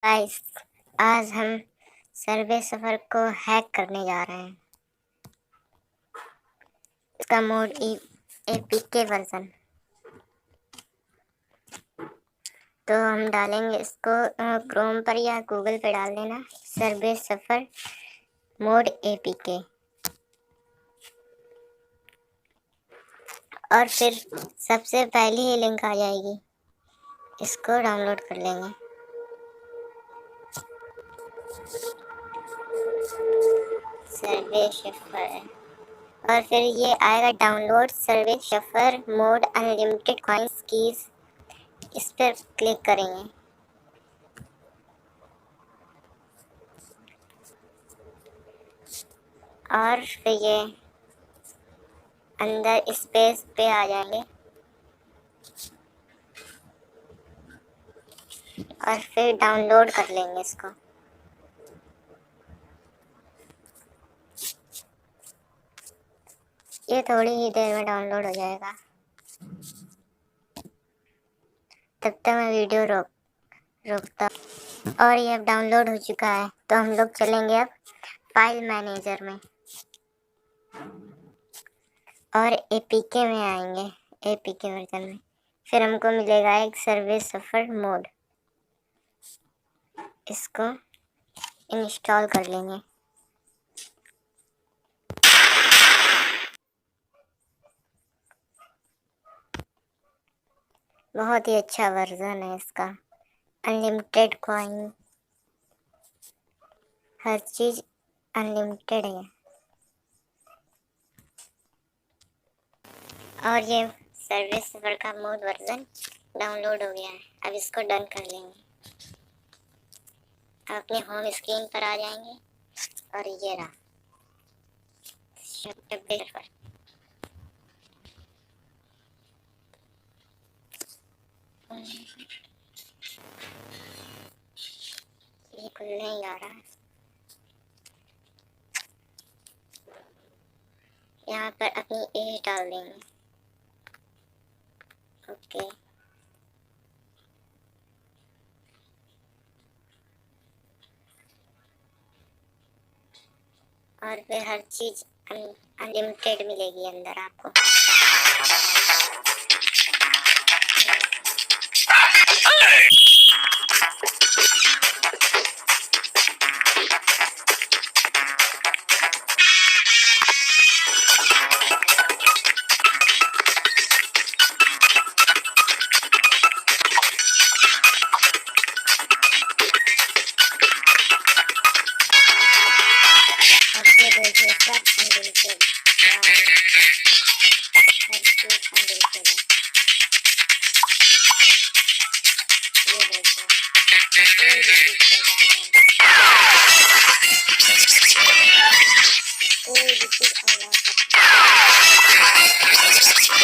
Guys, आज हम सर्वे सफर को हैक करने जा रहे हैं। इसका मोड एपीके वर्जन। तो हम डालेंगे इसको क्रोम पर या गूगल पे डाल देना, सर्वे सफर मोड एपीके। और फिर सबसे पहली ही लिंक आ जाएगी, इसको डाउनलोड कर लेंगे। सर्वे सफर, और फिर ये आएगा डाउनलोड सर्वे सफर मोड अनलिमिटेड कॉइन्स कीज। इस पर क्लिक करेंगे और फिर ये अंदर स्पेस पे आ जाएंगे और फिर डाउनलोड कर लेंगे इसको। ये थोड़ी ही देर में डाउनलोड हो जाएगा। तब तक मैं वीडियो रोकता। और ये अब डाउनलोड हो चुका है, तो हम लोग चलेंगे अब फाइल मैनेजर में और एपीके में आएंगे, एपीके वर्जन में। फिर हमको मिलेगा एक सर्वे सफर मोड, इसको इंस्टॉल कर लेंगे। बहुत ही अच्छा वर्जन है इसका, अनलिमिटेड कॉइन, हर चीज़ अनलिमिटेड है। और ये सर्विस सर्वर का मोड वर्जन डाउनलोड हो गया है। अब इसको डन कर लेंगे। अब अपने होम स्क्रीन पर आ जाएंगे और ये रहा सर्वर। ये खुल नहीं आ रहा है। यहाँ पर अपनी एज डाल देंगे। ओके, और फिर हर चीज अनलिमिटेड मिलेगी अंदर आपको। देखिए सब अनलिमिटेड, हर चीज अनलिमिटेड है। ये देखो, कोई भी चीज कर सकते हैं, कोई भी चीज अनलॉक कर सकते हैं।